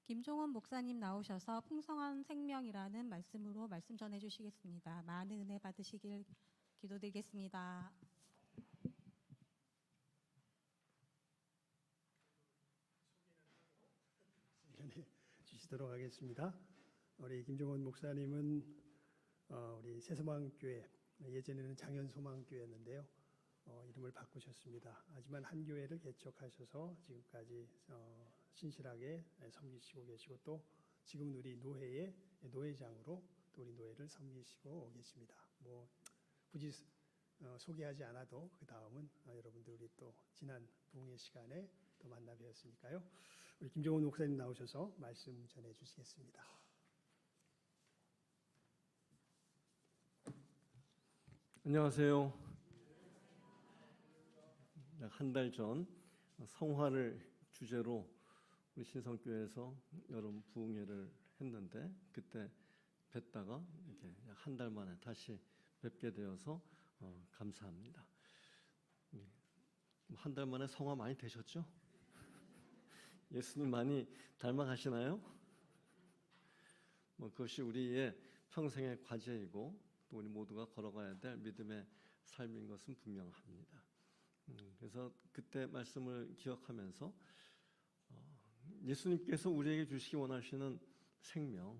김종원 목사님 나오셔서 풍성한 생명이라는 말씀으로 말씀 전해 주시겠습니다. 많은 은혜 받으시길 기도드리겠습니다. 주시도록 하겠습니다. 우리 김종원 목사님은 우리 새소망교회, 예전에는 장현소망교회였는데요. 이름을 바꾸셨습니다. 하지만 한 교회를 개척하셔서 지금까지 신실하게 섬기시고 계시고, 또 지금은 우리 노회의 노회장으로 또 우리 노회를 섬기시고 계십니다. 굳이 소개하지 않아도 그 다음은 여러분들 우리 또 지난 부흥의 시간에 또 만나 뵈었으니까요. 우리 김종원 목사님 나오셔서 말씀 전해 주시겠습니다. 안녕하세요. 한 달 전 성화를 주제로 우리 신성교회에서 여름 부흥회를 했는데, 그때 뵀다가 이렇게 한 달 만에 다시 뵙게 되어서 감사합니다. 한 달 만에 성화 많이 되셨죠? 예수님 많이 닮아가시나요? 그것이 우리의 평생의 과제이고 또 우리 모두가 걸어가야 될 믿음의 삶인 것은 분명합니다. 그래서 그때 말씀을 기억하면서 예수님께서 우리에게 주시기 원하시는 생명,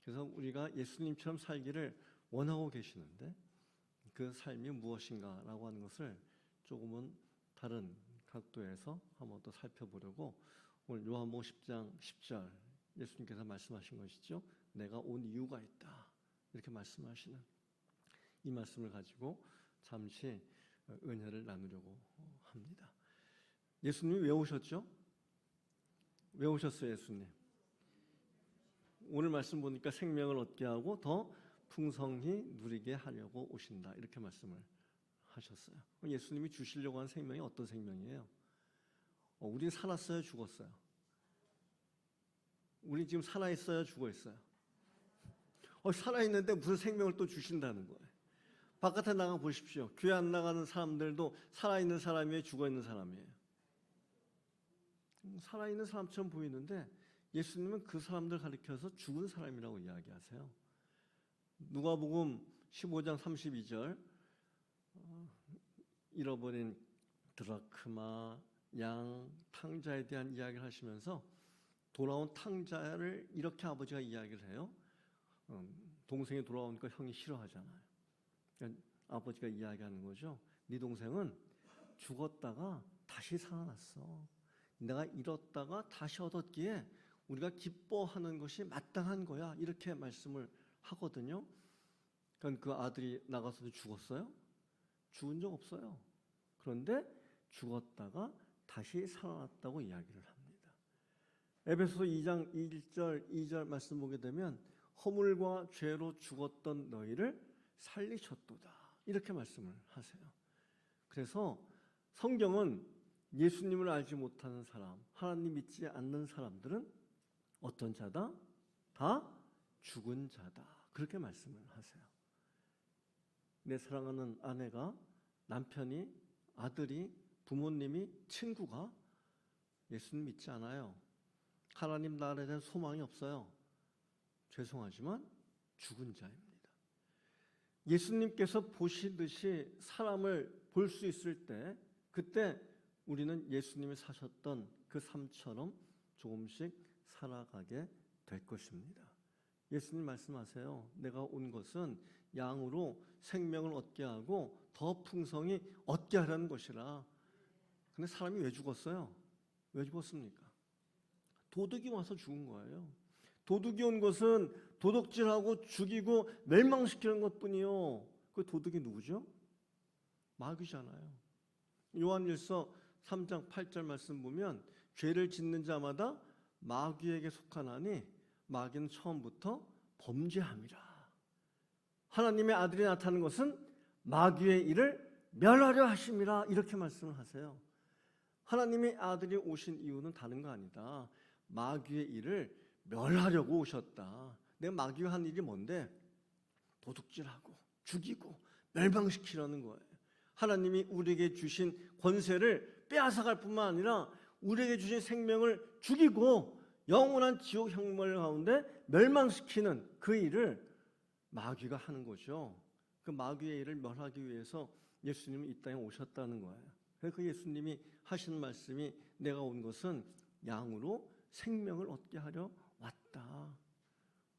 그래서 우리가 예수님처럼 살기를 원하고 계시는데 그 삶이 무엇인가라고 하는 것을 조금은 다른 각도에서 한번 또 살펴보려고 오늘 요한복음 10장 10절 예수님께서 말씀하신 것이죠. 내가 온 이유가 있다, 이렇게 말씀하시는 이 말씀을 가지고 잠시 은혜를 나누려고 합니다. 예수님이 왜 오셨죠? 왜 오셨어요, 예수님? 오늘 말씀 보니까 생명을 얻게 하고 더 풍성히 누리게 하려고 오신다, 이렇게 말씀을 하셨어요. 예수님이 주시려고 한 생명이 어떤 생명이에요? 우린 살았어요, 죽었어요? 우린 지금 살아있어요, 죽어있어요? 살아있는데 무슨 생명을 또 주신다는 거예요? 바깥에 나가 보십시오. 교회 안 나가는 사람들도 살아있는 사람이에요, 죽어있는 사람이에요? 살아있는 사람처럼 보이는데 예수님은 그 사람들 가리켜서 죽은 사람이라고 이야기하세요. 누가복음 15장 32절 잃어버린 드라크마, 양, 탕자에 대한 이야기를 하시면서 돌아온 탕자를 이렇게 아버지가 이야기를 해요. 동생이 돌아오니까 형이 싫어하잖아요. 그러니까 아버지가 이야기하는 거죠. 네 동생은 죽었다가 다시 살아났어. 내가 잃었다가 다시 얻었기에 우리가 기뻐하는 것이 마땅한 거야, 이렇게 말씀을 하거든요. 그러니까 그 아들이 나가서도 죽었어요? 죽은 적 없어요. 그런데 죽었다가 다시 살아났다고 이야기를 합니다. 에베소서 2장 1절 2절 말씀 보게 되면 허물과 죄로 죽었던 너희를 살리셨도다, 이렇게 말씀을 하세요. 그래서 성경은 예수님을 알지 못하는 사람, 하나님 믿지 않는 사람들은 어떤 자다? 다 죽은 자다, 그렇게 말씀을 하세요. 내 사랑하는 아내가, 남편이, 아들이, 부모님이, 친구가 예수님 믿지 않아요. 하나님 나라에 대한 소망이 없어요. 죄송하지만 죽은 자입니다. 예수님께서 보시듯이 사람을 볼 수 있을 때, 그때 우리는 예수님이 사셨던 그 삶처럼 조금씩 살아가게 될 것입니다. 예수님 말씀하세요. 내가 온 것은 양으로 생명을 얻게 하고 더 풍성히 얻게 하려는 것이라. 근데 사람이 왜 죽었어요? 왜 죽었습니까? 도둑이 와서 죽은 거예요. 도둑이 온 것은 도둑질하고 죽이고 멸망시키는 것뿐이요. 그 도둑이 누구죠? 마귀잖아요. 요한일서 3장 8절 말씀 보면 죄를 짓는 자마다 마귀에게 속하나니 마귀는 처음부터 범죄함이라. 하나님의 아들이 나타난 것은 마귀의 일을 멸하려 하심이라, 이렇게 말씀을 하세요. 하나님의 아들이 오신 이유는 다른 거 아니다. 마귀의 일을 멸하려고 오셨다. 내가 마귀가 한 일이 뭔데? 도둑질하고 죽이고 멸망시키려는 거예요. 하나님이 우리에게 주신 권세를 빼앗아갈 뿐만 아니라 우리에게 주신 생명을 죽이고 영원한 지옥 형벌 가운데 멸망시키는 그 일을 마귀가 하는 거죠. 그 마귀의 일을 멸하기 위해서 예수님은 이 땅에 오셨다는 거예요. 그래서 그 예수님이 하신 말씀이 내가 온 것은 양으로 생명을 얻게 하려 왔다.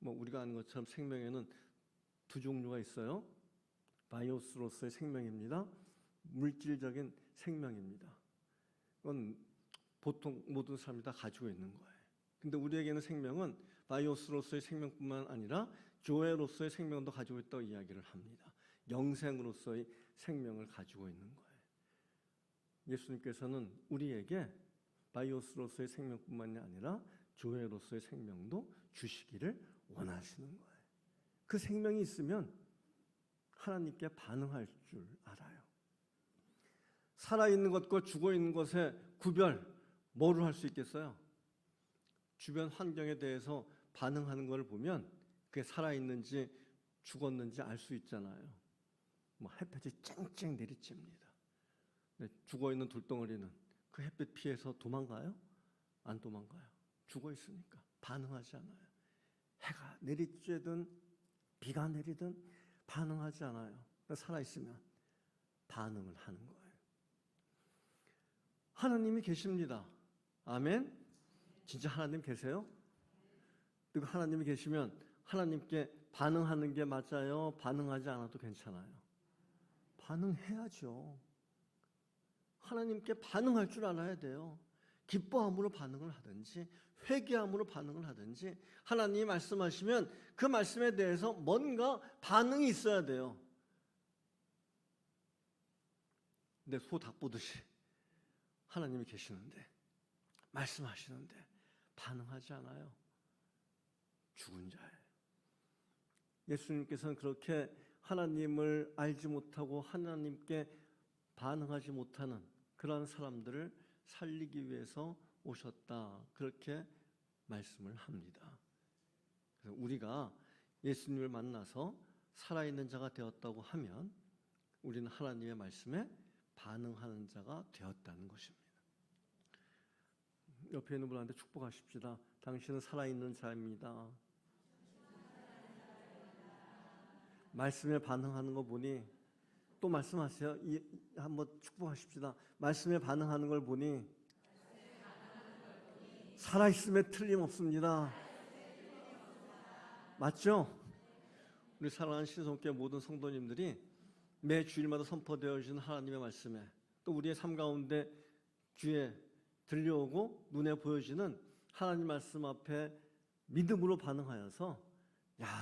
우리가 아는 것처럼 생명에는 두 종류가 있어요. 바이오스로서의 생명입니다. 물질적인 생명입니다. 그건 보통 모든 사람이 다 가지고 있는 거예요. 근데 우리에게는 생명은 바이오스로서의 생명뿐만 아니라 조에로서의 생명도 가지고 있다고 이야기를 합니다. 영생으로서의 생명을 가지고 있는 거예요. 예수님께서는 우리에게 바이오스로서의 생명뿐만이 아니라 조에로서의 생명도 주시기를 원하시는 거예요. 그 생명이 있으면 하나님께 반응할 줄 알아요. 살아있는 것과 죽어있는 것의 구별, 뭐로 할 수 있겠어요? 주변 환경에 대해서 반응하는 걸 보면 그게 살아있는지 죽었는지 알 수 있잖아요. 햇볕이 쨍쨍 내리쬐입니다. 죽어있는 돌덩어리는 그 햇빛 피해서 도망가요? 안 도망가요. 죽어있으니까 반응하지 않아요. 해가 내리쬐든 비가 내리든 반응하지 않아요. 살아있으면 반응을 하는 거예요. 하나님이 계십니다. 아멘. 진짜 하나님 계세요? 그리고 하나님이 계시면 하나님께 반응하는 게 맞아요? 반응하지 않아도 괜찮아요? 반응해야죠. 하나님께 반응할 줄 알아야 돼요. 기뻐함으로 반응을 하든지 회개함으로 반응을 하든지 하나님이 말씀하시면 그 말씀에 대해서 뭔가 반응이 있어야 돼요. 근데 소 닭 보듯이 하나님이 계시는데 말씀하시는데 반응하지 않아요. 죽은 자예요. 예수님께서는 그렇게 하나님을 알지 못하고 하나님께 반응하지 못하는 그런 사람들을 살리기 위해서 오셨다. 그렇게 말씀을 합니다. 그래서 우리가 예수님을 만나서 살아있는 자가 되었다고 하면 우리는 하나님의 말씀에 반응하는 자가 되었다는 것입니다. 옆에 있는 분한테 축복하십시다. 당신은 살아있는 자입니다. 말씀에 반응하는 거 보니 또 말씀하세요. 한번 축복하십시다. 말씀에 반응하는 걸 보니 살아있음에 틀림없습니다. 맞죠? 우리 사랑하는 신성교회 모든 성도님들이 매 주일마다 선포되어지는 하나님의 말씀에 또 우리의 삶 가운데 귀에 들려오고 눈에 보여지는 하나님 말씀 앞에 믿음으로 반응하여서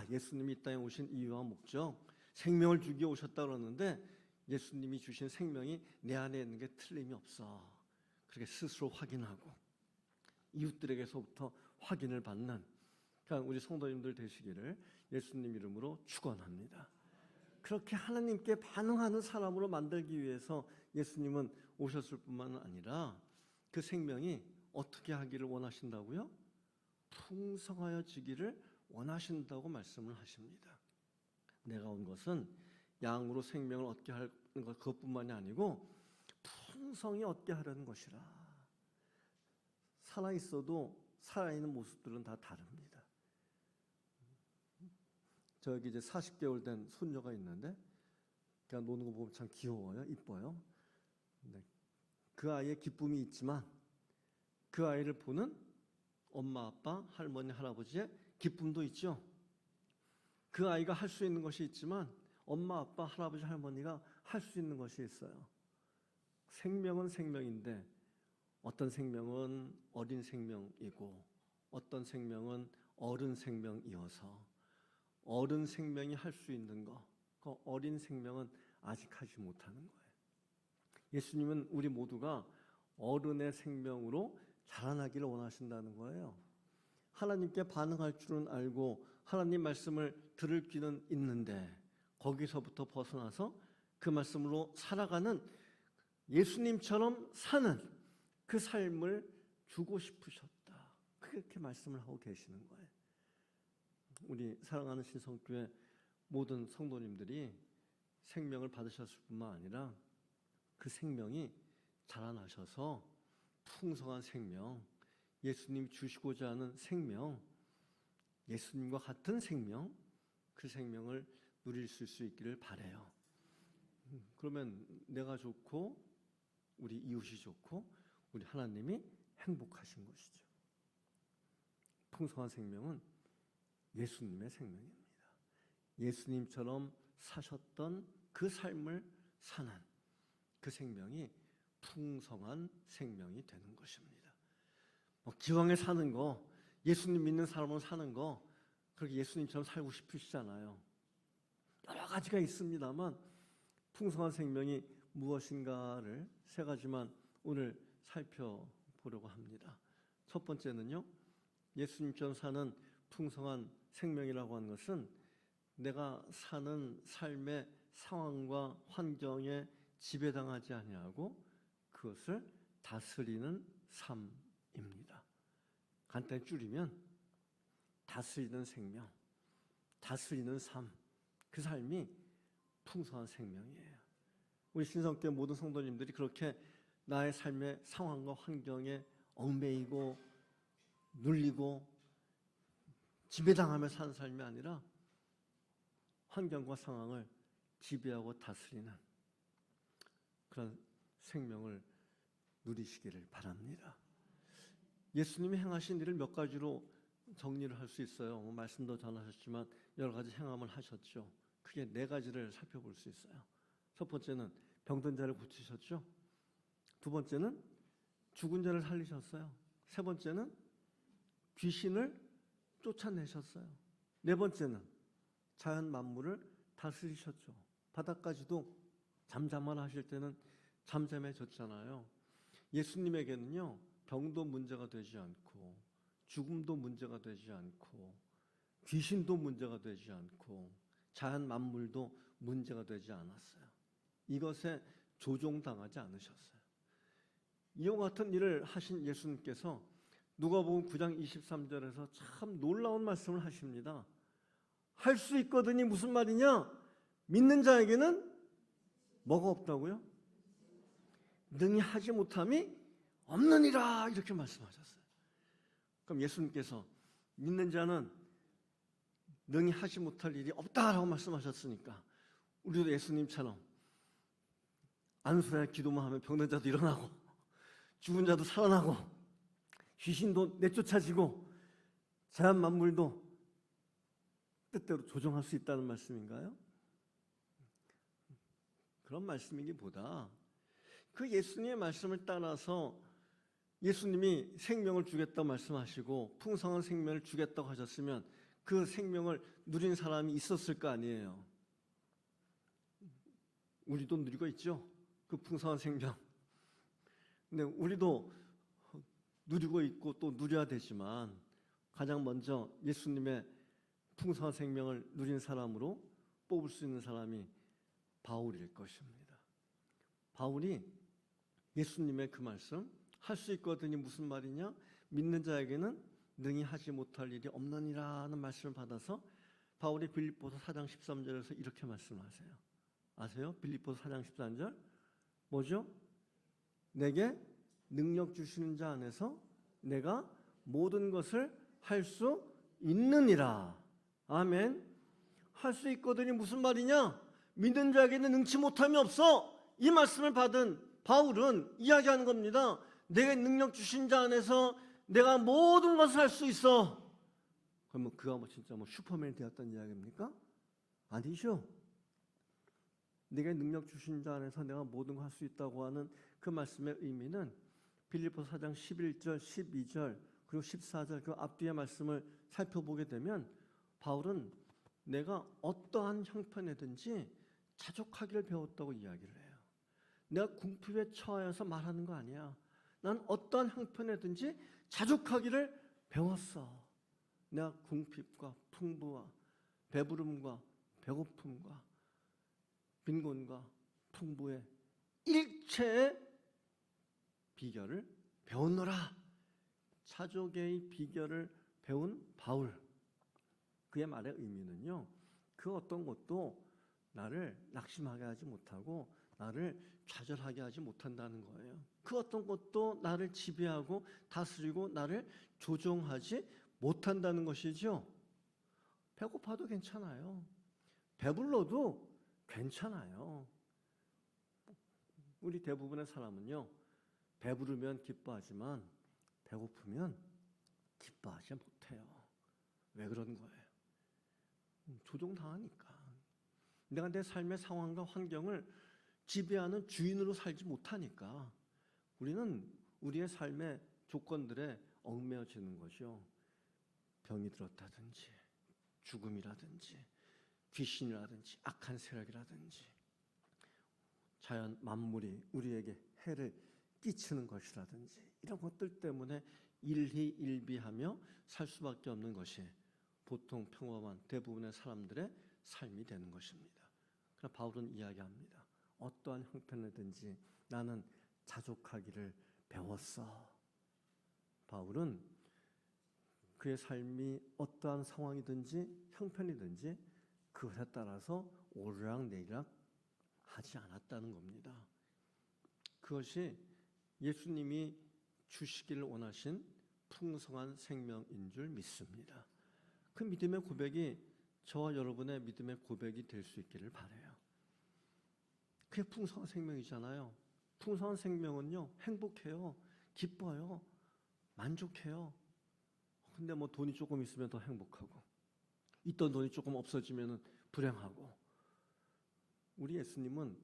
예수님이 이 땅에 오신 이유와 목적, 생명을 주기 오셨다 그러는데 예수님이 주신 생명이 내 안에 있는 게 틀림이 없어. 그렇게 스스로 확인하고 이웃들에게서부터 확인을 받는 그러니까 우리 성도님들 되시기를 예수님 이름으로 축원합니다. 그렇게 하나님께 반응하는 사람으로 만들기 위해서 예수님은 오셨을 뿐만 아니라 그 생명이 어떻게 하기를 원하신다고요? 풍성하여지기를 원하신다고 말씀을 하십니다. 내가 온 것은 양으로 생명을 얻게 하는 것 그것뿐만이 아니고 풍성히 얻게 하려는 것이라. 살아있어도 살아있는 모습들은 다 다릅니다. 저기 이제 40개월 된 손녀가 있는데 그냥 노는 거 보면 참 귀여워요. 이뻐요. 그 아이의 기쁨이 있지만 그 아이를 보는 엄마, 아빠, 할머니, 할아버지의 기쁨도 있죠. 그 아이가 할 수 있는 것이 있지만 엄마, 아빠, 할아버지, 할머니가 할 수 있는 것이 있어요. 생명은 생명인데 어떤 생명은 어린 생명이고 어떤 생명은 어른 생명이어서 어른 생명이 할 수 있는 거, 그 어린 생명은 아직 하지 못하는 거예요. 예수님은 우리 모두가 어른의 생명으로 자라나기를 원하신다는 거예요. 하나님께 반응할 줄은 알고 하나님 말씀을 들을 귀는 있는데 거기서부터 벗어나서 그 말씀으로 살아가는 예수님처럼 사는 그 삶을 주고 싶으셨다. 그렇게 말씀을 하고 계시는 거예요. 우리 사랑하는 신성교회 모든 성도님들이 생명을 받으셨을 뿐만 아니라 그 생명이 자라나셔서 풍성한 생명, 예수님 주시고자 하는 생명, 예수님과 같은 생명, 그 생명을 누릴 수 있기를 바라요. 그러면 내가 좋고 우리 이웃이 좋고 우리 하나님이 행복하신 것이죠. 풍성한 생명은 예수님의 생명입니다. 예수님처럼 사셨던 그 삶을 사는 그 생명이 풍성한 생명이 되는 것입니다. 기왕에 사는 거, 예수님 믿는 사람으로 사는 거, 그렇게 예수님처럼 살고 싶으시잖아요. 여러 가지가 있습니다만 풍성한 생명이 무엇인가를 세 가지만 오늘 살펴보려고 합니다. 첫 번째는요, 예수님처럼 사는 풍성한 생명이라고 하는 것은 내가 사는 삶의 상황과 환경에 지배당하지 아니하고 그것을 다스리는 삶입니다. 간단히 줄이면 다스리는 생명, 다스리는 삶, 그 삶이 풍성한 생명이에요. 우리 신성교회 모든 성도님들이 그렇게 나의 삶의 상황과 환경에 얽매이고 눌리고 지배당하며 사는 삶이 아니라 환경과 상황을 지배하고 다스리는 그런 생명을 누리시기를 바랍니다. 예수님이 행하신 일을 몇 가지로 정리를 할 수 있어요. 말씀도 전하셨지만 여러 가지 행함을 하셨죠. 크게 네 가지를 살펴볼 수 있어요. 첫 번째는 병든 자를 고치셨죠. 두 번째는 죽은 자를 살리셨어요. 세 번째는 귀신을 쫓아내셨어요. 네 번째는 자연 만물을 다스리셨죠. 바다까지도 잠잠만 하실 때는 잠잠해졌잖아요. 예수님에게는요, 병도 문제가 되지 않고 죽음도 문제가 되지 않고 귀신도 문제가 되지 않고 자연 만물도 문제가 되지 않았어요. 이것에 조종당하지 않으셨어요. 이와 같은 일을 하신 예수님께서 누가복음 9장 23절에서 참 놀라운 말씀을 하십니다. 할 수 있거든이 무슨 말이냐? 믿는 자에게는 뭐가 없다고요? 능히 하지 못함이 없느니라, 이렇게 말씀하셨어요. 그럼 예수님께서 믿는 자는 능히 하지 못할 일이 없다라고 말씀하셨으니까 우리도 예수님처럼 안수야 기도만 하면 병든 자도 일어나고 죽은 자도 살아나고 귀신도 내쫓아지고 자연 만물도 뜻대로 조정할 수 있다는 말씀인가요? 그런 말씀이기보다 그 예수님의 말씀을 따라서 예수님이 생명을 주겠다고 말씀하시고 풍성한 생명을 주겠다고 하셨으면 그 생명을 누린 사람이 있었을 거 아니에요. 우리도 누리고 있죠, 그 풍성한 생명. 근데 우리도 누리고 있고 또 누려야 되지만 가장 먼저 예수님의 풍성한 생명을 누린 사람으로 뽑을 수 있는 사람이 바울일 것입니다. 바울이 예수님의 그 말씀, 할 수 있거든이 무슨 말이냐? 믿는 자에게는 능히 하지 못할 일이 없느니라는 말씀을 받아서 바울이 빌립보서 4장 13절에서 이렇게 말씀하세요. 아세요? 빌립보서 4장 13절 뭐죠? 내게 능력 주시는 자 안에서 내가 모든 것을 할 수 있느니라. 아멘. 할 수 있거든이 무슨 말이냐? 믿는 자에게는 능치 못함이 없어. 이 말씀을 받은 바울은 이야기하는 겁니다. 내게 능력 주신 자 안에서 내가 모든 것을 할 수 있어. 그러면 그가 진짜 슈퍼맨이 되었다는 이야기입니까? 아니죠. 내게 능력 주신 자 안에서 내가 모든 걸 할 수 있다고 하는 그 말씀의 의미는 빌립보서 4장 11절, 12절 그리고 14절 그 앞뒤의 말씀을 살펴보게 되면 바울은 내가 어떠한 형편이든지 자족하기를 배웠다고 이야기를 해요. 내가 궁핍에 처하여서 말하는 거 아니야. 난 어떠한 형편이든지 자족하기를 배웠어. 내가 궁핍과 풍부와 배부름과 배고픔과 빈곤과 풍부의 일체의 비결을 배웠노라. 자족의 비결을 배운 바울. 그의 말의 의미는요, 그 어떤 것도 나를 낙심하게 하지 못하고 나를 좌절하게 하지 못한다는 거예요. 그 어떤 것도 나를 지배하고 다스리고 나를 조종하지 못한다는 것이죠. 배고파도 괜찮아요. 배불러도 괜찮아요. 우리 대부분의 사람은요, 배부르면 기뻐하지만 배고프면 기뻐하지 못해요. 왜 그런 거예요? 조종당하니까. 내가 내 삶의 상황과 환경을 지배하는 주인으로 살지 못하니까 우리는 우리의 삶의 조건들에 얽매여지는 것이요. 병이 들었다든지 죽음이라든지 귀신이라든지 악한 세력이라든지 자연 만물이 우리에게 해를 끼치는 것이라든지 이런 것들 때문에 일희일비하며 살 수밖에 없는 것이 보통 평범한 대부분의 사람들의 삶이 되는 것입니다. 그러나 바울은 이야기합니다. 어떠한 형편이든지 나는 자족하기를 배웠어. 바울은 그의 삶이 어떠한 상황이든지 형편이든지 그것에 따라서 오르락내리락 하지 않았다는 겁니다. 그것이 예수님이 주시기를 원하신 풍성한 생명인 줄 믿습니다. 그 믿음의 고백이 저와 여러분의 믿음의 고백이 될 수 있기를 바라요. 그게 풍성한 생명이잖아요. 풍성한 생명은요, 행복해요, 기뻐요, 만족해요. 근데 뭐 돈이 조금 있으면 더 행복하고, 있던 돈이 조금 없어지면 불행하고. 우리 예수님은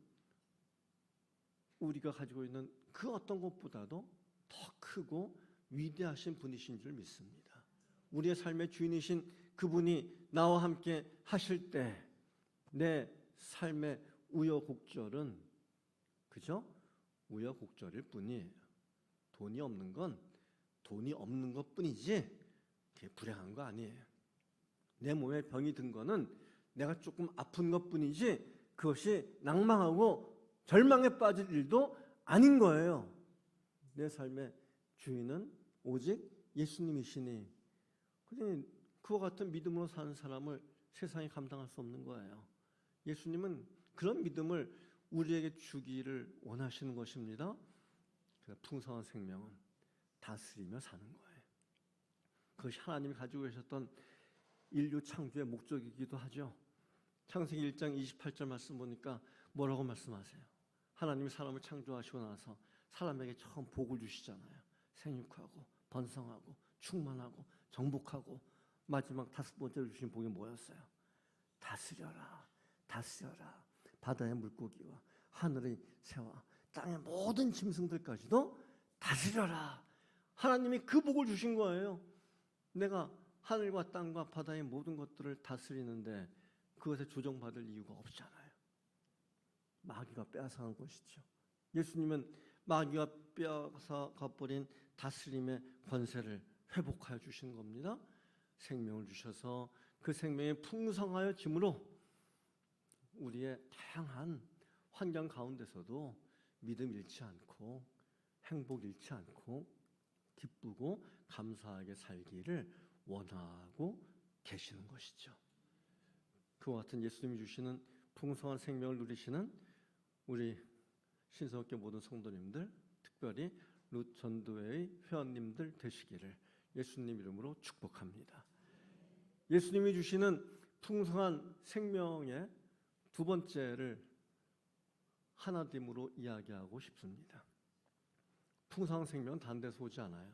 우리가 가지고 있는 그 어떤 것보다도 더 크고 위대하신 분이신 줄 믿습니다. 우리의 삶의 주인이신 그분이 나와 함께 하실 때 내 삶의 우여곡절은 그저 우여곡절일 뿐이에요. 돈이 없는 건 돈이 없는 것뿐이지 그게 불행한 거 아니에요. 내 몸에 병이 든 거는 내가 조금 아픈 것뿐이지 그것이 낭망하고 절망에 빠질 일도 아닌 거예요. 내 삶의 주인은 오직 예수님이시니 그와 같은 믿음으로 사는 사람을 세상이 감당할 수 없는 거예요. 예수님은 그런 믿음을 우리에게 주기를 원하시는 것입니다. 풍성한 생명은 다스리며 사는 거예요. 그것이 하나님이 가지고 계셨던 인류 창조의 목적이기도 하죠. 창세기 1장 28절 말씀 보니까 뭐라고 말씀하세요? 하나님이 사람을 창조하시고 나서 사람에게 처음 복을 주시잖아요. 생육하고 번성하고 충만하고 정복하고 마지막 5번째로 주신 복이 뭐였어요? 다스려라, 다스려라. 바다의 물고기와 하늘의 새와 땅의 모든 짐승들까지도 다스려라. 하나님이 그 복을 주신 거예요. 내가 하늘과 땅과 바다의 모든 것들을 다스리는데 그것에 조정받을 이유가 없잖아요. 마귀가 빼앗아간 것이죠. 예수님은 마귀가 빼앗아가버린 다스림의 권세를 회복하여 주신 겁니다. 생명을 주셔서 그 생명이 풍성하여 짐으로 우리의 다양한 환경 가운데서도 믿음 잃지 않고 행복 잃지 않고 기쁘고 감사하게 살기를 원하고 계시는 것이죠. 그와 같은 예수님이 주시는 풍성한 생명을 누리시는 우리 신성학교 모든 성도님들, 특별히 룻 전도회의 회원님들 되시기를 예수님 이름으로 축복합니다. 예수님이 주시는 풍성한 생명의 두 번째를 하나됨으로 이야기하고 싶습니다. 풍성한 생명은 다른 데서 오지 않아요.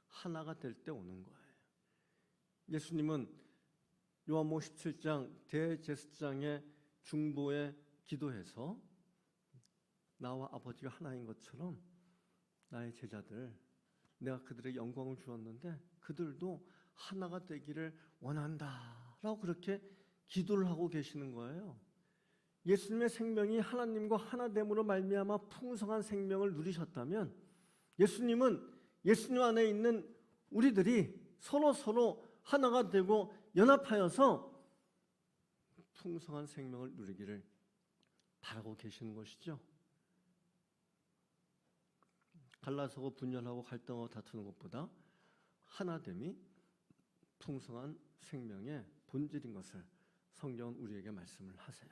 하나가 될 때 오는 거예요. 예수님은 요한복음 17장 대제사장의 중보에 기도해서 나와 아버지가 하나인 것처럼 나의 제자들 내가 그들에게 영광을 주었는데 그들도 하나가 되기를 원한다라고 그렇게 기도를 하고 계시는 거예요. 예수님의 생명이 하나님과 하나됨으로 말미암아 풍성한 생명을 누리셨다면 예수님은 예수님 안에 있는 우리들이 서로 하나가 되고 연합하여서 풍성한 생명을 누리기를 바라고 계시는 것이죠. 갈라서고 분열하고 갈등하고 다투는 것보다 하나됨이 풍성한 생명의 본질인 것을 성경은 우리에게 말씀을 하세요.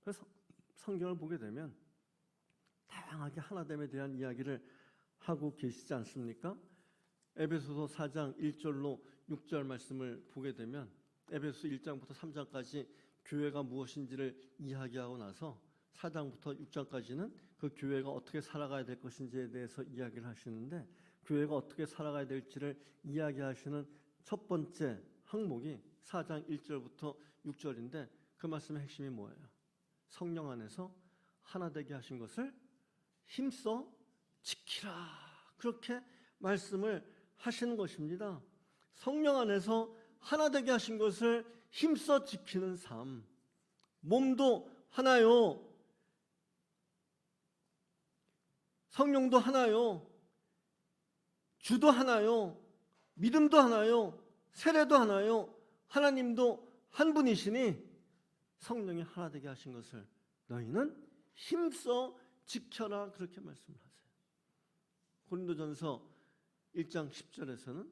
그래서 성경을 보게 되면 다양하게 하나됨에 대한 이야기를 하고 계시지 않습니까? 에베소서 4장 1절로 6절 말씀을 보게 되면 에베소 1장부터 3장까지 교회가 무엇인지를 이야기하고 나서 4장부터 6장까지는 그 교회가 어떻게 살아가야 될 것인지에 대해서 이야기를 하시는데, 교회가 어떻게 살아가야 될지를 이야기하시는 첫 번째 항목이 4장 1절부터 6절인데 그 말씀의 핵심이 뭐예요? 성령 안에서 하나 되게 하신 것을 힘써 지키라, 그렇게 말씀을 하시는 것입니다. 성령 안에서 하나 되게 하신 것을 힘써 지키는 삶. 몸도 하나요, 성령도 하나요, 주도 하나요, 믿음도 하나요, 세례도 하나요, 하나님도 한 분이시니 성령이 하나 되게 하신 것을 너희는 힘써 지켜라, 그렇게 말씀을 하세요. 고린도전서 1장 10절에서는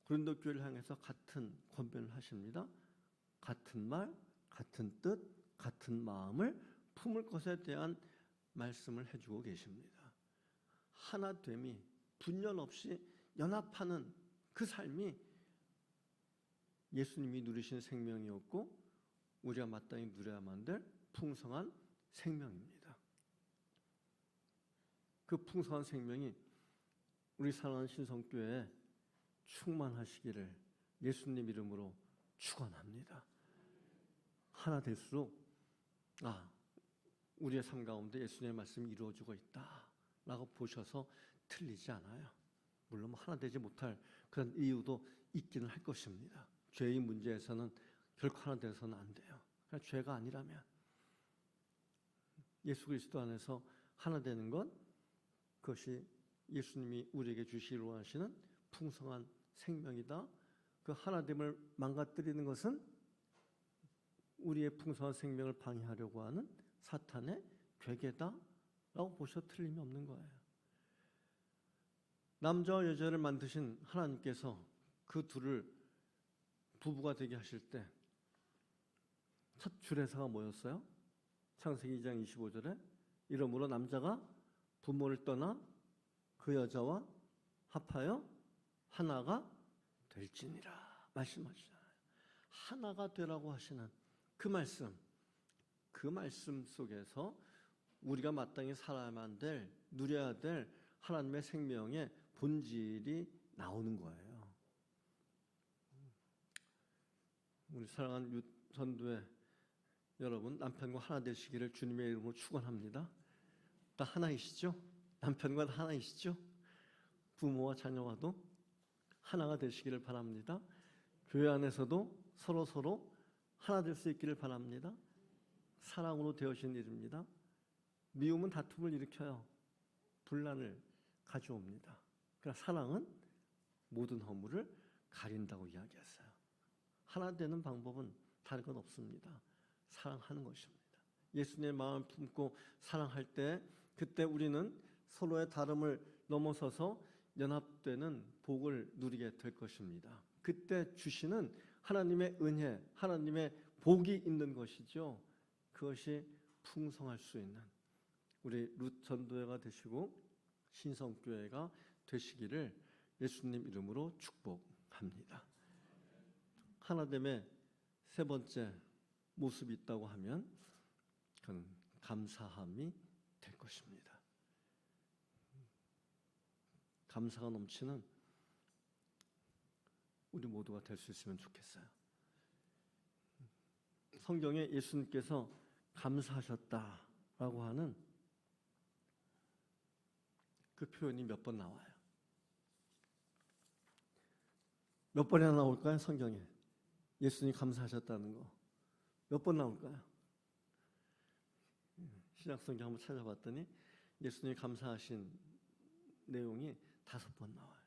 고린도 교회를 향해서 같은 권면을 하십니다. 같은 말, 같은 뜻, 같은 마음을 품을 것에 대한 말씀을 해주고 계십니다. 하나됨이 분열 없이 연합하는 그 삶이 예수님이 누리신 생명이었고 우리가 마땅히 누려야만 될 풍성한 생명입니다. 그 풍성한 생명이 우리 사랑하는 신성교회에 충만하시기를 예수님 이름으로 축원합니다. 하나 될수록 우리의 삶 가운데 예수님의 말씀이 이루어지고 있다라고 보셔서 틀리지 않아요. 물론 하나 되지 못할 그런 이유도 있기는 할 것입니다. 죄의 문제에서는 결코 하나 되어서는 안 돼요. 그러니까 죄가 아니라면 예수 그리스도 안에서 하나 되는 건 그것이 예수님이 우리에게 주시기로 하시는 풍성한 생명이다. 그 하나됨을 망가뜨리는 것은 우리의 풍성한 생명을 방해하려고 하는 사탄의 괴계다라고 보셔도 틀림이 없는 거예요. 남자와 여자를 만드신 하나님께서 그 둘을 부부가 되게 하실 때 첫 주례사가 뭐였어요? 창세기 2장 25절에 이러므로 남자가 부모를 떠나 그 여자와 합하여 하나가 될지니라 말씀하시잖아요. 하나가 되라고 하시는 그 말씀 속에서 우리가 마땅히 살아야만 될, 누려야 될 하나님의 생명의 본질이 나오는 거예요. 우리 사랑하는 유전도의 여러분, 남편과 하나 되시기를 주님의 이름으로 축원합니다. 다 하나이시죠? 남편과 하나이시죠? 부모와 자녀와도 하나가 되시기를 바랍니다. 교회 안에서도 서로 하나 될 수 있기를 바랍니다. 사랑으로 되어진 일입니다. 미움은 다툼을 일으켜요. 분란을 가져옵니다. 그러나 사랑은 모든 허물을 가린다고 이야기했어요. 하나 되는 방법은 다른 건 없습니다. 사랑하는 것입니다. 예수님의 마음을 품고 사랑할 때 그때 우리는 서로의 다름을 넘어서서 연합되는 복을 누리게 될 것입니다. 그때 주시는 하나님의 은혜, 하나님의 복이 있는 것이죠. 그것이 풍성할 수 있는 우리 룻 전도회가 되시고 신성교회가 되시기를 예수님 이름으로 축복합니다. 하나됨의 세 번째 모습이 있다고 하면 그건 감사함이 될 것입니다. 감사가 넘치는 우리 모두가 될 수 있으면 좋겠어요. 성경에 예수님께서 감사하셨다라고 하는 그 표현이 몇 번 나와요. 몇 번이나 나올까요? 성경에 예수님이 감사하셨다는 거 몇 번 나올까요? 신약성경 한번 찾아봤더니 예수님이 감사하신 내용이 5번 나와요.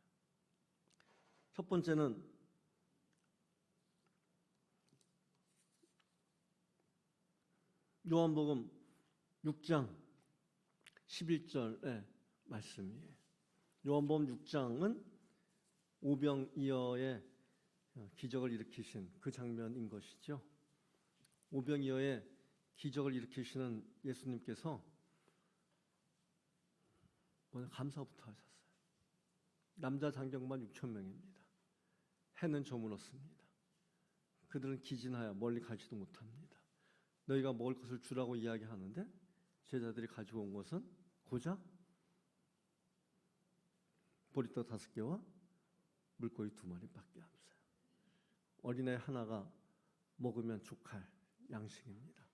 첫 번째는 요한복음 6장 11절의 말씀이에요. 요한복음 6장은 오병이어의 기적을 일으키신 그 장면인 것이죠. 오병이어의 기적을 일으키시는 예수님께서 오늘 감사부터 하셨어요. 남자 장정만 6천 명입니다. 해는 저물었습니다. 그들은 기진하여 멀리 가지도 못합니다. 너희가 먹을 것을 주라고 이야기하는데 제자들이 가지고 온 것은 고작 보리떡 5개와 물고기 2마리밖에 없어요. 어린애 하나가 먹으면 족할 양식입니다.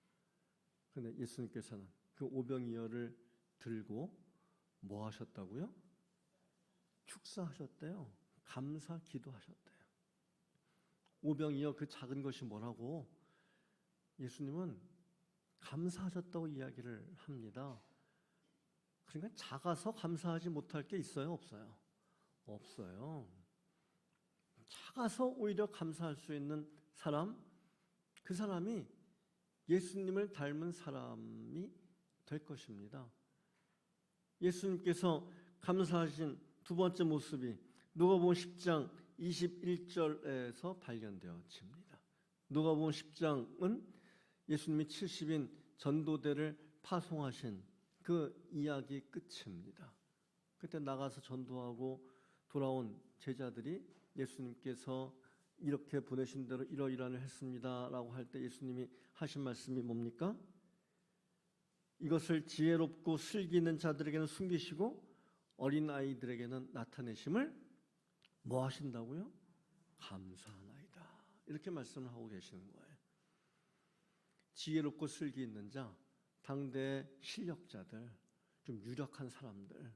그런데 예수님께서는 그 오병이어를 들고 뭐 하셨다고요? 축사하셨대요. 감사 기도하셨대요. 오병이어 그 작은 것이 뭐라고? 예수님은 감사하셨다고 이야기를 합니다. 그러니까 작아서 감사하지 못할 게 있어요? 없어요? 없어요. 작아서 오히려 감사할 수 있는 사람, 그 사람이 예수님을 닮은 사람이 될 것입니다. 예수님께서 감사하신 두 번째 모습이 누가복음 10장 21절에서 발견되어집니다. 누가복음 10장은 예수님이 70인 전도대를 파송하신 그 이야기 끝입니다. 그때 나가서 전도하고 돌아온 제자들이 예수님께서 이렇게 보내신 대로 이러이러한 일을 했습니다라고 할 때 예수님이 하신 말씀이 뭡니까? 이것을 지혜롭고 슬기 있는 자들에게는 숨기시고 어린 아이들에게는 나타내심을 뭐 하신다고요? 감사하나이다. 이렇게 말씀을 하고 계시는 거예요. 지혜롭고 슬기 있는 자, 당대의 실력자들, 좀 유력한 사람들,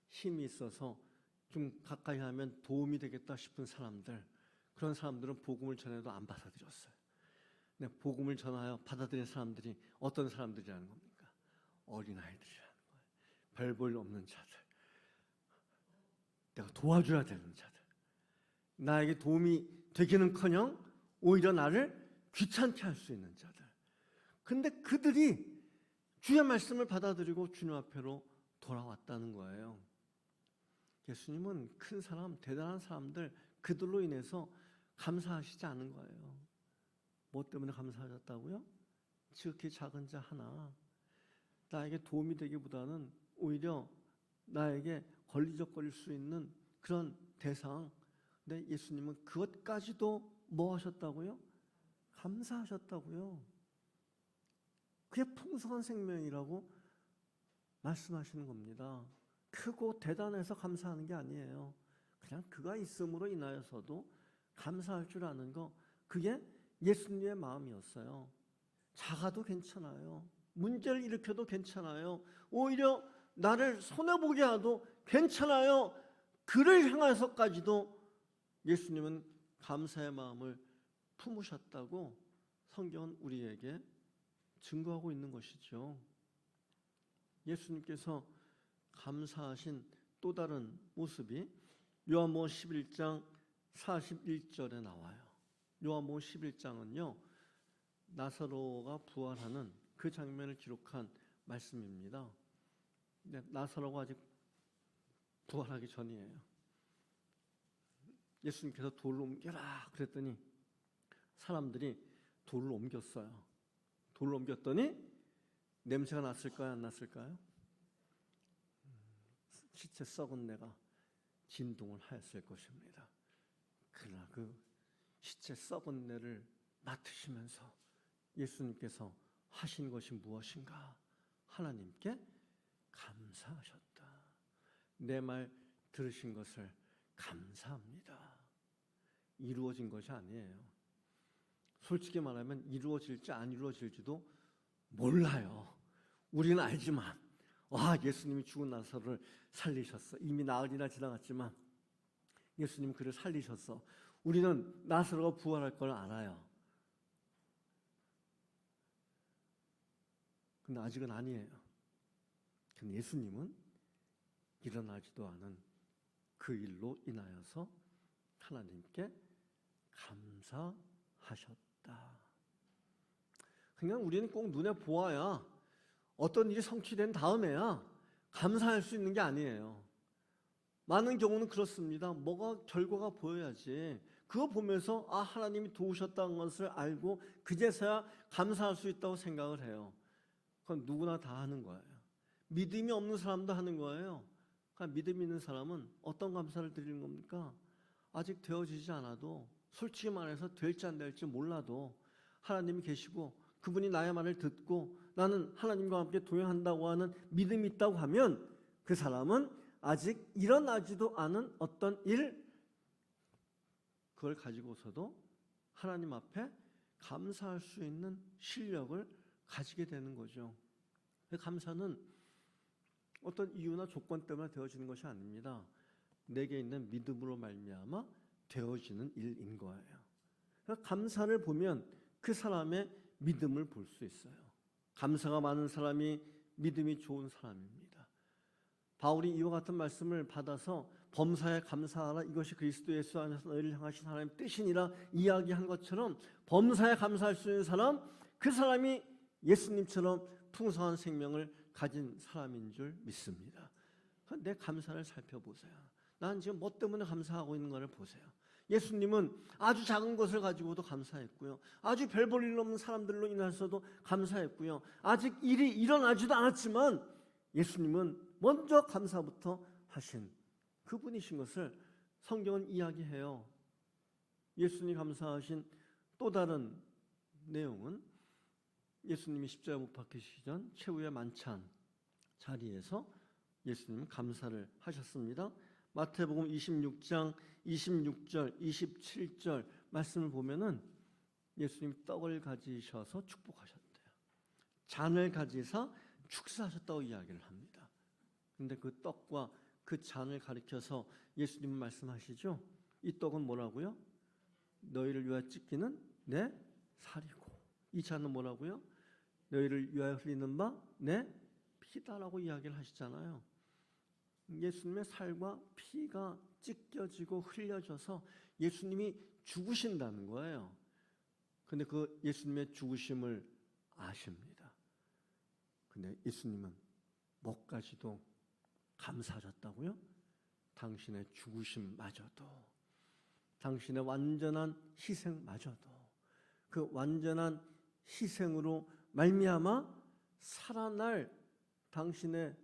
힘이 있어서 좀 가까이 하면 도움이 되겠다 싶은 사람들, 그런 사람들은 복음을 전해도 안 받아들였어요. 근데 복음을 전하여 받아들인 사람들이 어떤 사람들이라는 겁니까? 어린아이들이라는 거예요. 별 볼 없는 자들, 내가 도와줘야 되는 자들, 나에게 도움이 되기는커녕 오히려 나를 귀찮게 할 수 있는 자들. 근데 그들이 주의 말씀을 받아들이고 주님 앞으로 돌아왔다는 거예요. 예수님은 큰 사람, 대단한 사람들, 그들로 인해서 감사하시지 않은 거예요. 뭐 때문에 감사하셨다고요? 지극히 작은 자 하나, 나에게 도움이 되기보다는 오히려 나에게 걸리적거릴 수 있는 그런 대상. 근데 예수님은 그것까지도 뭐 하셨다고요? 감사하셨다고요. 그게 풍성한 생명이라고 말씀하시는 겁니다. 크고 대단해서 감사하는 게 아니에요. 그냥 그가 있음으로 인하여서도 감사할 줄 아는 거, 그게 예수님의 마음이었어요. 작아도 괜찮아요. 문제를 일으켜도 괜찮아요. 오히려 나를 손해보게 하도 괜찮아요. 그를 향해서까지도 예수님은 감사의 마음을 품으셨다고 성경은 우리에게 증거하고 있는 것이죠. 예수님께서 감사하신 또 다른 모습이 요한복음 11장 41절에 나와요. 요한복음 11장은요, 나사로가 부활하는 그 장면을 기록한 말씀입니다. 근데 나사로가 아직 부활하기 전이에요. 예수님께서 돌을 옮겨라 그랬더니 사람들이 돌을 옮겼어요. 돌을 옮겼더니 냄새가 났을까요? 안 났을까요? 시체 썩은 내가 진동을 하였을 것입니다. 그러나 그 시체 썩은 내를 맡으시면서 예수님께서 하신 것이 무엇인가? 하나님께 감사하셨다. 내 말 들으신 것을 감사합니다. 이루어진 것이 아니에요. 솔직히 말하면 이루어질지 안 이루어질지도 몰라요. 우리는 알지만, 와, 예수님이 죽은 나사로를 살리셨어. 이미 나흘이나 지나갔지만 예수님 그를 살리셨어. 우리는 나사로가 부활할 걸 알아요. 근데 아직은 아니에요. 근데 예수님은 일어나지도 않은 그 일로 인하여서 하나님께 감사하셨다. 그냥 우리는 꼭 눈에 보아야, 어떤 일이 성취된 다음에야 감사할 수 있는 게 아니에요. 많은 경우는 그렇습니다. 뭐가 결과가 보여야지. 그거 보면서 하나님이 도우셨다는 것을 알고 그제서야 감사할 수 있다고 생각을 해요. 그건 누구나 다 하는 거예요. 믿음이 없는 사람도 하는 거예요. 그러니까 믿음 있는 사람은 어떤 감사를 드리는 겁니까? 아직 되어지지 않아도, 솔직히 말해서 될지 안 될지 몰라도 하나님이 계시고 그분이 나의 말을 듣고 나는 하나님과 함께 동행한다고 하는 믿음이 있다고 하면 그 사람은 아직 일어나지도 않은 어떤 일, 그걸 가지고서도 하나님 앞에 감사할 수 있는 실력을 가지게 되는 거죠. 감사는 어떤 이유나 조건 때문에 되어지는 것이 아닙니다. 내게 있는 믿음으로 말미암아 되어지는 일인 거예요. 그러니까 감사를 보면 그 사람의 믿음을 볼 수 있어요. 감사가 많은 사람이 믿음이 좋은 사람입니다. 바울이 이와 같은 말씀을 받아서 범사에 감사하라, 이것이 그리스도 예수 안에서 너희를 향하신 하나님의 뜻이니라 이야기한 것처럼 범사에 감사할 수 있는 사람, 그 사람이 예수님처럼 풍성한 생명을 가진 사람인 줄 믿습니다. 내 감사를 살펴보세요. 난 지금 뭐 때문에 감사하고 있는 것을 보세요. 예수님은 아주 작은 것을 가지고도 감사했고요. 아주 별 볼 일 없는 사람들로 인해서도 감사했고요. 아직 일이 일어나지도 않았지만 예수님은 먼저 감사부터 하신 그분이신 것을 성경은 이야기해요. 예수님이 감사하신 또 다른 내용은 예수님이 십자가 못 박히시기 전 최후의 만찬 자리에서 예수님은 감사를 하셨습니다. 마태복음 26장 26절, 27절 말씀을 보면은 예수님이 떡을 가지셔서 축복하셨대요. 잔을 가지사 축사하셨다고 이야기를 합니다. 그런데 그 떡과 그 잔을 가리켜서 예수님은 말씀하시죠. 이 떡은 뭐라고요? 너희를 위하여 찢기는 내 살이고, 이 잔은 뭐라고요? 너희를 위하여 흘리는 바 내 피다라고 이야기를 하시잖아요. 예수님의 살과 피가 찢겨지고 흘려져서 예수님이 죽으신다는 거예요. 근데 그 예수님의 죽으심을 아십니다. 근데 예수님은 뭐까지도 감사하셨다고요? 당신의 죽으심마저도, 당신의 완전한 희생마저도, 그 완전한 희생으로 말미암아 살아날 당신의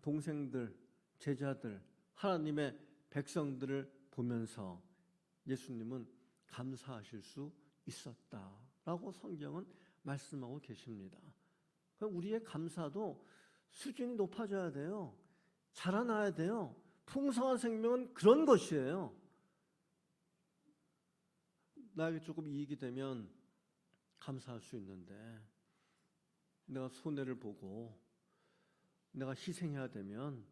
동생들, 제자들, 하나님의 백성들을 보면서 예수님은 감사하실 수 있었다라고 성경은 말씀하고 계십니다. 우리의 감사도 수준이 높아져야 돼요. 자라나야 돼요. 풍성한 생명은 그런 것이에요. 나에게 조금 이익이 되면 감사할 수 있는데, 내가 손해를 보고 내가 희생해야 되면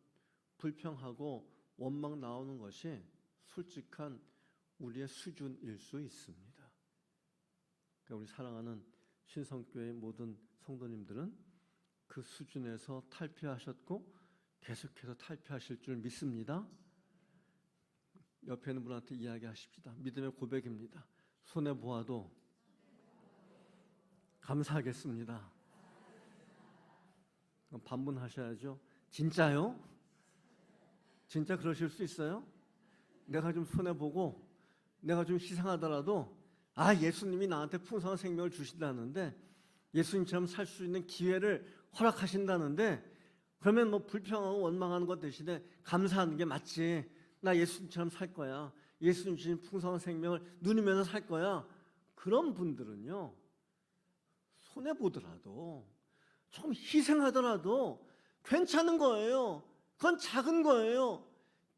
불평하고 원망 나오는 것이 솔직한 우리의 수준일 수 있습니다. 그러니까 우리 사랑하는 신성교회 모든 성도님들은 그 수준에서 탈피하셨고 계속해서 탈피하실 줄 믿습니다. 옆에 있는 분한테 이야기하십시다. 믿음의 고백입니다. 손해 보아도 감사하겠습니다. 반문하셔야죠. 진짜요? 진짜 그러실 수 있어요? 내가 좀 손해보고 내가 좀 희생하더라도 예수님이 나한테 풍성한 생명을 주신다는데, 예수님처럼 살 수 있는 기회를 허락하신다는데, 그러면 뭐 불평하고 원망하는 것 대신에 감사하는 게 맞지. 나 예수님처럼 살 거야. 예수님 주신 풍성한 생명을 누리면서 살 거야. 그런 분들은요, 손해보더라도 좀 희생하더라도 괜찮은 거예요. 그건 작은 거예요.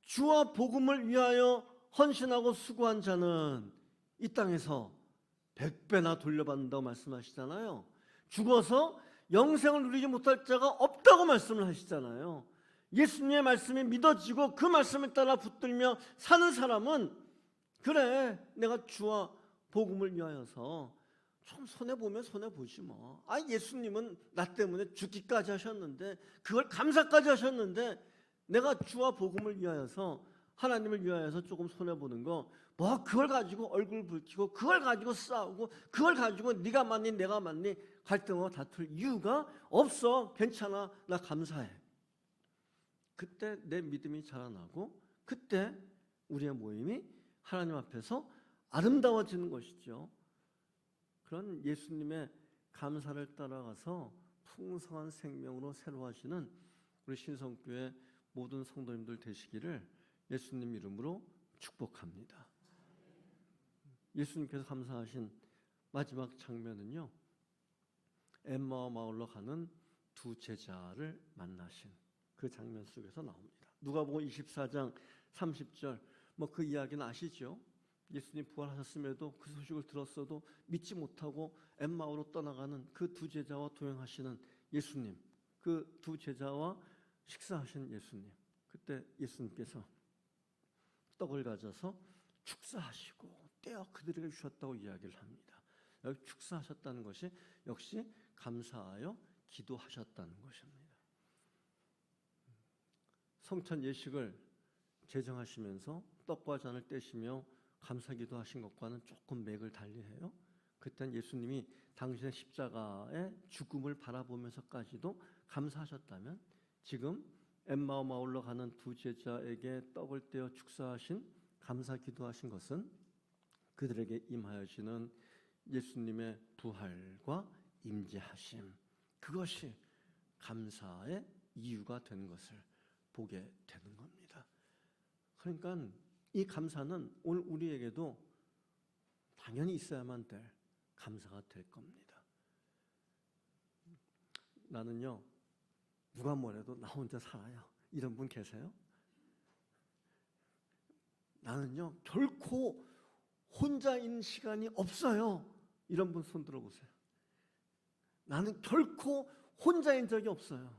주와 복음을 위하여 헌신하고 수고한 자는 이 땅에서 100배나 돌려받는다고 말씀하시잖아요. 죽어서 영생을 누리지 못할 자가 없다고 말씀을 하시잖아요. 예수님의 말씀이 믿어지고 그 말씀에 따라 붙들며 사는 사람은, 그래, 내가 주와 복음을 위하여서 좀 손해보면 손해보지 뭐. 예수님은 나 때문에 죽기까지 하셨는데, 그걸 감사까지 하셨는데, 내가 주와 복음을 위하여서, 하나님을 위하여서 조금 손해보는 거, 뭐 그걸 가지고 얼굴 붉히고 그걸 가지고 싸우고 그걸 가지고 네가 맞니 내가 맞니 갈등하고 다툴 이유가 없어. 괜찮아, 나 감사해. 그때 내 믿음이 자라나고, 그때 우리의 모임이 하나님 앞에서 아름다워지는 것이죠. 그런 예수님의 감사를 따라가서 풍성한 생명으로 새로 하시는 우리 신성교회 모든 성도님들 되시기를 예수님 이름으로 축복합니다. 예수님께서 감사하신 마지막 장면은요, 엠마오 마을로 가는 두 제자를 만나신 그 장면 속에서 나옵니다. 누가복음 24장 30절, 그 이야기는 아시죠? 예수님 부활하셨음에도 그 소식을 들었어도 믿지 못하고 엠마오로 떠나가는 그 두 제자와 동행하시는 예수님, 그 두 제자와 식사하신 예수님. 그때 예수님께서 떡을 가져서 축사하시고 떼어 그들에게 주셨다고 이야기를 합니다. 여기 축사하셨다는 것이 역시 감사하여 기도하셨다는 것입니다. 성찬 예식을 제정하시면서 떡과 잔을 떼시며 감사기도 하신 것과는 조금 맥을 달리해요. 그때는 예수님이 당신의 십자가의 죽음을 바라보면서까지도 감사하셨다면, 지금 엠마오 마을로 가는 두 제자에게 떡을 떼어 축사하신 감사 기도하신 것은 그들에게 임하여지는 예수님의 부활과 임재하심, 그것이 감사의 이유가 되는 것을 보게 되는 겁니다. 그러니까 이 감사는 오늘 우리에게도 당연히 있어야만 될 감사가 될 겁니다. 나는요, 누가 뭐래도 나 혼자 살아요, 이런 분 계세요? 나는요, 결코 혼자인 시간이 없어요, 이런 분 손 들어보세요. 나는 결코 혼자인 적이 없어요.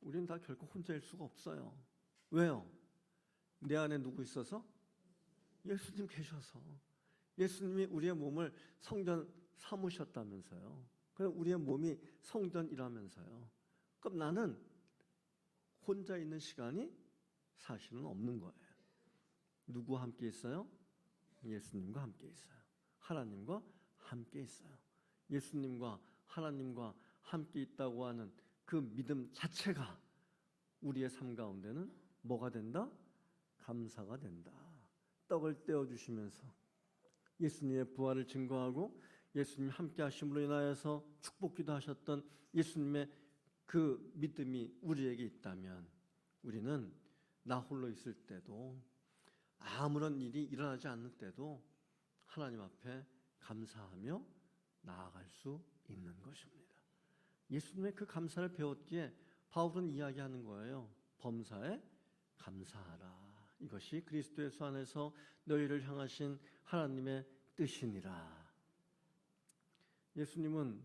우리는 다 결코 혼자일 수가 없어요. 왜요? 내 안에 누구 있어서? 예수님 계셔서. 예수님이 우리의 몸을 성전 삼으셨다면서요. 그럼 우리의 몸이 성전이라면서요. 그럼 나는 혼자 있는 시간이 사실은 없는 거예요. 누구와 함께 있어요? 예수님과 함께 있어요. 하나님과 함께 있어요. 예수님과 하나님과 함께 있다고 하는 그 믿음 자체가 우리의 삶 가운데는 뭐가 된다? 감사가 된다. 떡을 떼어주시면서 예수님의 부활을 증거하고 예수님 함께 하심으로 인하여서 축복기도 하셨던 예수님의 그 믿음이 우리에게 있다면, 우리는 나 홀로 있을 때도, 아무런 일이 일어나지 않을 때도 하나님 앞에 감사하며 나아갈 수 있는 것입니다. 예수님의 그 감사를 배웠기에 바울은 이야기하는 거예요. 범사에 감사하라. 이것이 그리스도 예수 안에서 너희를 향하신 하나님의 뜻이니라. 예수님은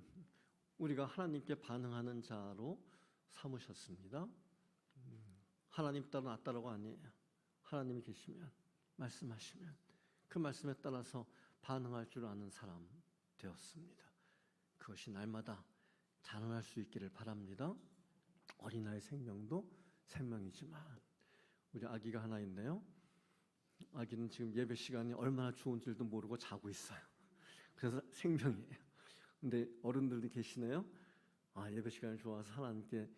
우리가 하나님께 반응하는 자로 삼으셨습니다. 하나님 따로 나 따로가 아니에요. 하나님이 계시면, 말씀하시면 그 말씀에 따라서 반응할 줄 아는 사람 되었습니다. 그것이 날마다 자라날 수 있기를 바랍니다. 어린아이 생명도 생명이지만, 우리 아기가 하나 있네요. 아기는 지금 예배 시간이 얼마나 좋은지도 모르고 자고 있어요. 그래서 생명이에요. 근데 어른들도 계시네요. 예배 시간이 좋아서 하나님께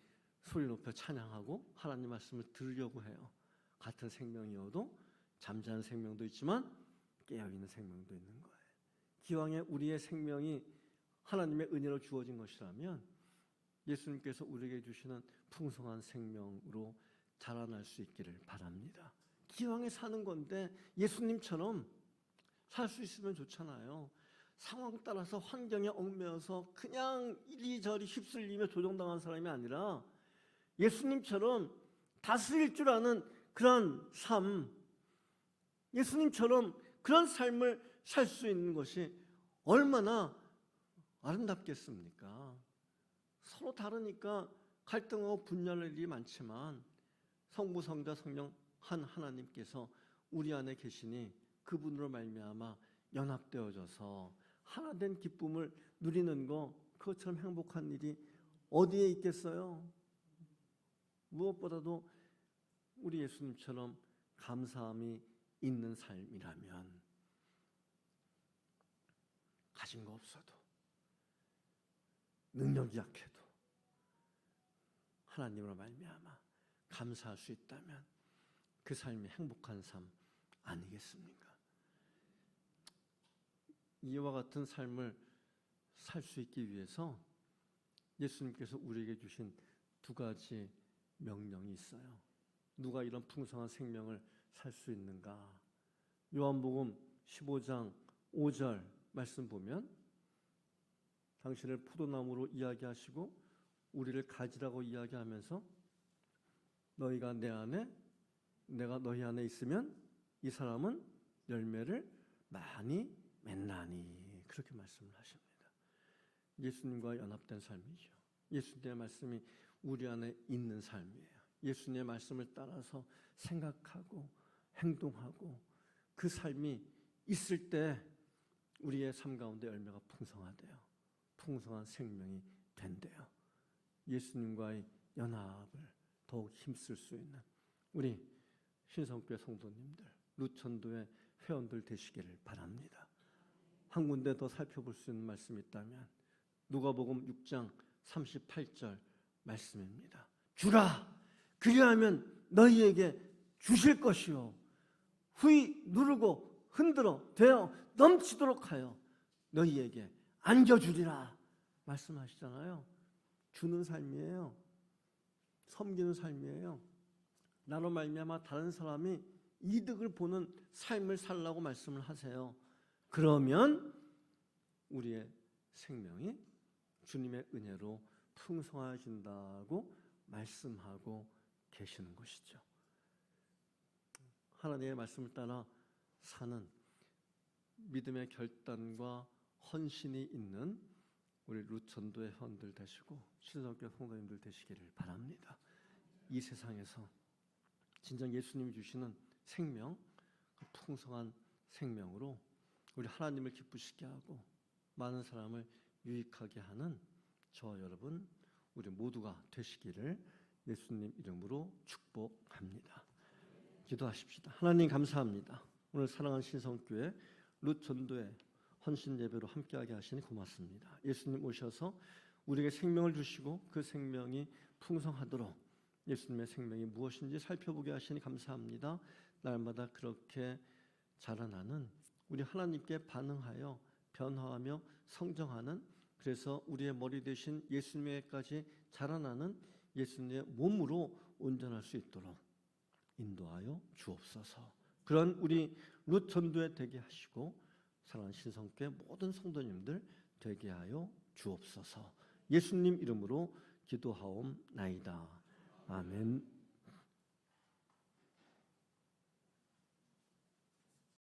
소리 높여 찬양하고 하나님 말씀을 들으려고 해요. 같은 생명이어도 잠자는 생명도 있지만 깨어있는 생명도 있는 거예요. 기왕에 우리의 생명이 하나님의 은혜로 주어진 것이라면 예수님께서 우리에게 주시는 풍성한 생명으로 자라날 수 있기를 바랍니다. 기왕에 사는 건데 예수님처럼 살 수 있으면 좋잖아요. 상황 따라서 환경에 얽매여서 그냥 이리저리 휩쓸리며 조종당한 사람이 아니라 예수님처럼 다스릴 줄 아는 그런 삶, 예수님처럼 그런 삶을 살 수 있는 것이 얼마나 아름답겠습니까? 서로 다르니까 갈등하고 분열할 일이 많지만 성부, 성자, 성령 한 하나님께서 우리 안에 계시니 그분으로 말미암아 연합되어져서 하나 된 기쁨을 누리는 거, 그것처럼 행복한 일이 어디에 있겠어요? 무엇보다도 우리 예수님처럼 감사함이 있는 삶이라면 가진 거 없어도, 능력이 약해도 하나님으로 말미암아 감사할 수 있다면 그 삶이 행복한 삶 아니겠습니까? 이와 같은 삶을 살 수 있기 위해서 예수님께서 우리에게 주신 두 가지 명령이 있어요. 누가 이런 풍성한 생명을 살 수 있는가? 요한복음 15장 5절 말씀 보면 당신을 포도나무로 이야기하시고 우리를 가지라고 이야기하면서 너희가 내 안에 내가 너희 안에 있으면 이 사람은 열매를 많이 맺나니 그렇게 말씀을 하십니다. 예수님과 연합된 삶이죠. 예수님의 말씀이 우리 안에 있는 삶이에요. 예수님의 말씀을 따라서 생각하고 행동하고 그 삶이 있을 때 우리의 삶 가운데 열매가 풍성하대요. 풍성한 생명이 된대요. 예수님과의 연합을 더욱 힘쓸 수 있는 우리 신성교회 성도님들, 루천도의 회원들 되시기를 바랍니다. 한 군데 더 살펴볼 수 있는 말씀이 있다면 누가복음 6장 38절 말씀입니다. 주라 그리하면 너희에게 주실 것이요 후히 누르고 흔들어 되어 넘치도록 하여 너희에게 안겨주리라 말씀하시잖아요. 주는 삶이에요. 섬기는 삶이에요. 나로 말미암아 다른 사람이 이득을 보는 삶을 살라고 말씀을 하세요. 그러면 우리의 생명이 주님의 은혜로 풍성해진다고 말씀하고 계시는 것이죠. 하나님의 말씀을 따라 사는 믿음의 결단과 헌신이 있는 우리 루천도의 회원들 되시고 신성교회 성도님들 되시기를 바랍니다. 이 세상에서 진정 예수님이 주시는 생명, 그 풍성한 생명으로 우리 하나님을 기쁘시게 하고 많은 사람을 유익하게 하는 저와 여러분 우리 모두가 되시기를 예수님 이름으로 축복합니다. 기도하십시다. 하나님 감사합니다. 오늘 사랑하는 신성교회 루천도의 헌신 예배로 함께하게 하시니 고맙습니다. 예수님 오셔서 우리에게 생명을 주시고 그 생명이 풍성하도록 예수님의 생명이 무엇인지 살펴보게 하시니 감사합니다. 날마다 그렇게 자라나는 우리 하나님께 반응하여 변화하며 성장하는 그래서 우리의 머리 대신 예수님에게까지 자라나는 예수님의 몸으로 온전할 수 있도록 인도하여 주옵소서. 그런 우리 루천도에 되게 하시고 사랑하는 신성교회 모든 성도님들 되게 하여 주옵소서. 예수님 이름으로 기도하옵나이다. 아멘.